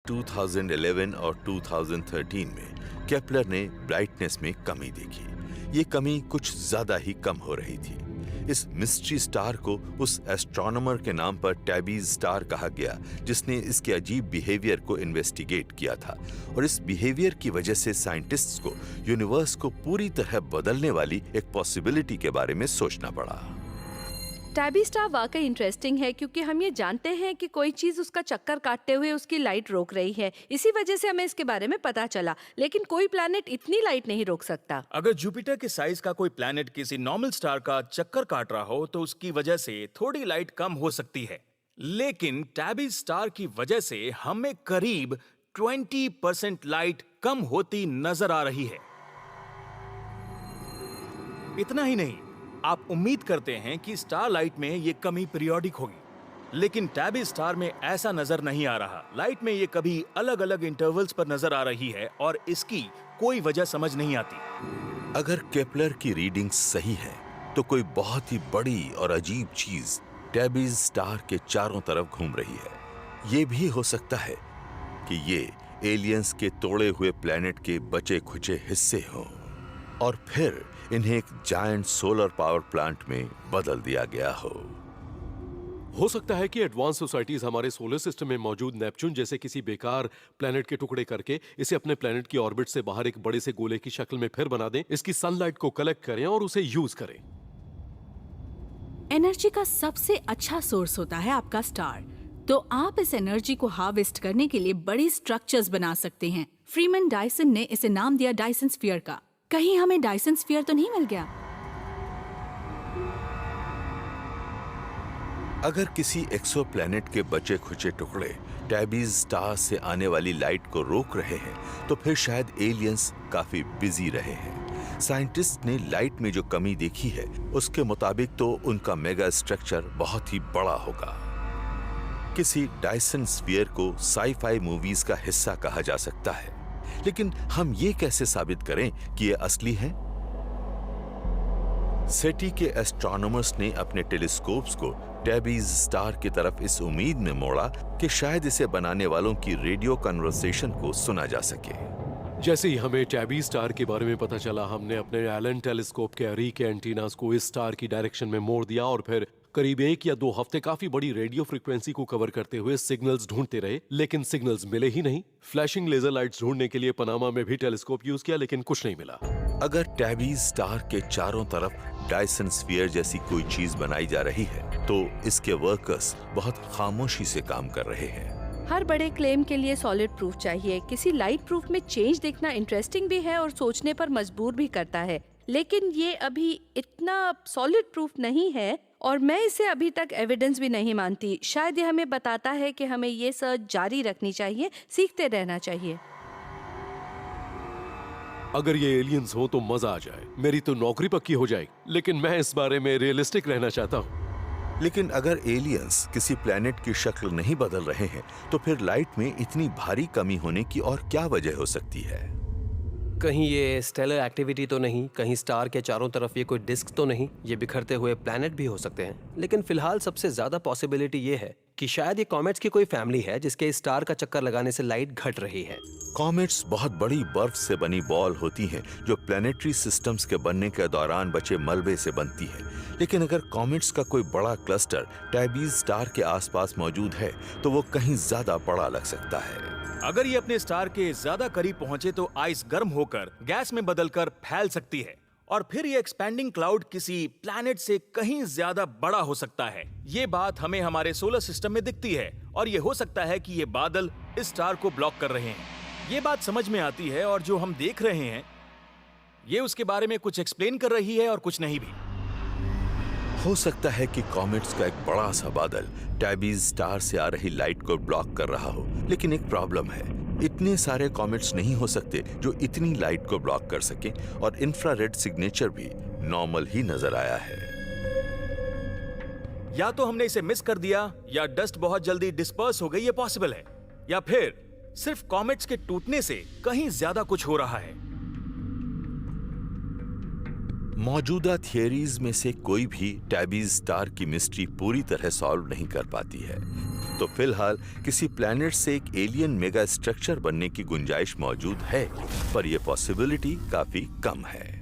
2011 और 2013 में केपलर ने ब्राइटनेस में कमी देखी। ये कमी कुछ ज्यादा ही कम हो रही थी। इस मिस्ट्री स्टार को उस एस्ट्रोनॉमर के नाम पर टैबीज स्टार कहा गया जिसने इसके अजीब बिहेवियर को इन्वेस्टिगेट किया था, और इस बिहेवियर की वजह से साइंटिस्ट्स को यूनिवर्स को पूरी तरह बदलने वाली एक पॉसिबिलिटी के बारे में सोचना पड़ा। टैबी स्टार वाकई इंटरेस्टिंग है क्योंकि हम ये जानते हैं कि कोई चीज उसका चक्कर काटते हुए उसकी लाइट रोक रही है। इसी वजह से हमें इसके बारे में पता चला, लेकिन कोई प्लैनेट इतनी लाइट नहीं रोक सकता। अगर जुपिटर के साइज का कोई प्लैनेट किसी नॉर्मल स्टार का चक्कर काट रहा हो तो उसकी वजह से थोड़ी लाइट कम हो सकती है, लेकिन टैबी स्टार की वजह से हमें करीब 20% लाइट कम होती नजर आ रही है। इतना ही नहीं, आप उम्मीद करते हैं कि स्टार लाइट में ये कमी पीरियोडिक होगी, लेकिन टैबी स्टार में ऐसा नजर नहीं आ रहा। लाइट में ये कभी अलग अलग इंटरवल्स पर नजर आ रही है और इसकी कोई वजह समझ नहीं आती। अगर केपलर की रीडिंग सही है तो कोई बहुत ही बड़ी और अजीब चीज टैबीज स्टार के चारों तरफ घूम रही है। ये भी हो सकता है कि ये एलियंस के तोड़े हुए प्लैनेट के बचे खुचे हिस्से हों और फिर इन्हें एक जायंट सोलर पावर प्लांट में बदल दिया गया हो सकता है कि एडवांस सोसाइटीज हमारे सोलर सिस्टम में मौजूद नेपच्यून जैसे किसी बेकार प्लैनेट के टुकड़े करके इसे अपने प्लैनेट की ऑर्बिट से बाहर एक बड़े से गोले की शक्ल में फिर बना दें, इसकी सनलाइट को कलेक्ट करें और उसे यूज करें। एनर्जी का सबसे अच्छा सोर्स होता है आपका स्टार, तो आप इस एनर्जी को हार्वेस्ट करने के लिए बड़ी स्ट्रक्चर्स बना सकते हैं। फ्रीमैन डायसन ने इसे नाम दिया डायसन स्फीयर का। कहीं हमें डायसन स्फीयर तो नहीं मिल गया? अगर किसी एक्सोप्लैनेट के बचे खुचे टुकड़े टैबीज स्टार से आने वाली लाइट को रोक रहे हैं तो फिर शायद एलियंस काफी बिजी रहे हैं। साइंटिस्ट ने लाइट में जो कमी देखी है उसके मुताबिक तो उनका मेगा स्ट्रक्चर बहुत ही बड़ा होगा। किसी डायसन स्फीयर को साई-फाई मूवीज का हिस्सा कहा जा सकता है, लेकिन हम ये कैसे साबित करें कि ये असली है? सेटी के एस्ट्रोनॉमर्स ने अपने टेलीस्कोप्स को टैबीज स्टार की तरफ इस उम्मीद में मोड़ा कि शायद इसे बनाने वालों की रेडियो कन्वर्सेशन को सुना जा सके। जैसे ही हमें टैबी स्टार के बारे में पता चला, हमने अपने एलन टेलीस्कोप के अरी के एंटीनास को इस स्टार की डायरेक्शन में मोड़ दिया और फिर करीब 1 या 2 हफ्ते काफी बड़ी रेडियो फ्रीक्वेंसी को कवर करते हुए सिग्नल्स ढूंढते रहे, लेकिन सिग्नल्स मिले ही नहीं। फ्लैशिंग लेजर लाइट्स ढूंढने के लिए पनामा में भी टेलीस्कोप यूज किया, लेकिन कुछ नहीं मिला। अगर टैबीज स्टार के चारों तरफ डायसन स्फीयर जैसी कोई चीज बनाई जा रही है तो इसके वर्कर्स बहुत खामोशी से काम कर रहे हैं। हर बड़े क्लेम के लिए सॉलिड प्रूफ चाहिए। किसी लाइट प्रूफ में चेंज देखना इंटरेस्टिंग भी है और सोचने पर मजबूर भी करता है, लेकिन ये अभी इतना सॉलिड प्रूफ नहीं है और मैं इसे अभी तक एविडेंस भी नहीं मानती। शायद ये हमें बताता है कि हमें ये सर्च जारी रखनी चाहिए, सीखते रहना चाहिए। अगर ये एलियंस हो तो मजा आ जाए, मेरी तो नौकरी पक्की हो जाएगी, लेकिन मैं इस बारे में रियलिस्टिक रहना चाहता हूँ। लेकिन अगर एलियंस किसी प्लैनेट की शक्ल नहीं बदल रहे हैं तो फिर लाइट में इतनी भारी कमी होने की और क्या वजह हो सकती है? कहीं ये स्टेलर एक्टिविटी तो नहीं, कहीं स्टार के चारों तरफ ये कोई डिस्क तो नहीं। ये बिखरते हुए प्लैनेट भी हो सकते हैं, लेकिन फिलहाल सबसे ज्यादा पॉसिबिलिटी ये है कि शायद ये कॉमेट्स की कोई फैमिली है जिसके स्टार का चक्कर लगाने से लाइट घट रही है। कॉमेट्स बहुत बड़ी बर्फ से बनी बॉल होती हैं जो प्लैनेटरी सिस्टम्स के बनने के दौरान बचे मलबे से बनती है। लेकिन अगर कॉमेट्स का कोई बड़ा क्लस्टर टैबीज स्टार के आसपास मौजूद है तो वो कहीं ज्यादा बड़ा लग सकता है। अगर ये अपने स्टार के ज्यादा करीब पहुंचे तो आइस गर्म होकर गैस में बदलकर फैल सकती है और फिर ये एक्सपैंडिंग क्लाउड किसी प्लैनेट से कहीं ज्यादा बड़ा हो सकता है। ये बात हमें हमारे सोलर सिस्टम में दिखती है और ये हो सकता है कि ये बादल इस स्टार को ब्लॉक कर रहे हैं। ये बात समझ में आती है और जो हम देख रहे हैं ये उसके बारे में कुछ एक्सप्लेन कर रही है और कुछ नहीं भी। हो सकता है कि कॉमेट्स का एक बड़ा सा बादल टैबीज स्टार से आ रही लाइट को ब्लॉक कर रहा हो, लेकिन एक प्रॉब्लम है, इतने सारे कॉमेट्स नहीं हो सकते जो इतनी लाइट को ब्लॉक कर सके और इंफ्रारेड सिग्नेचर भी नॉर्मल ही नजर आया है। या तो हमने इसे मिस कर दिया या डस्ट बहुत जल्दी डिस्पर्स हो गई, ये पॉसिबल है, या फिर सिर्फ कॉमेट्स के टूटने से कहीं ज्यादा कुछ हो रहा है। मौजूदा थियरीज में से कोई भी टैबीज स्टार की मिस्ट्री पूरी तरह सॉल्व नहीं कर पाती है। तो फिलहाल किसी प्लैनेट से एक एलियन मेगा स्ट्रक्चर बनने की गुंजाइश मौजूद है, पर यह पॉसिबिलिटी काफी कम है।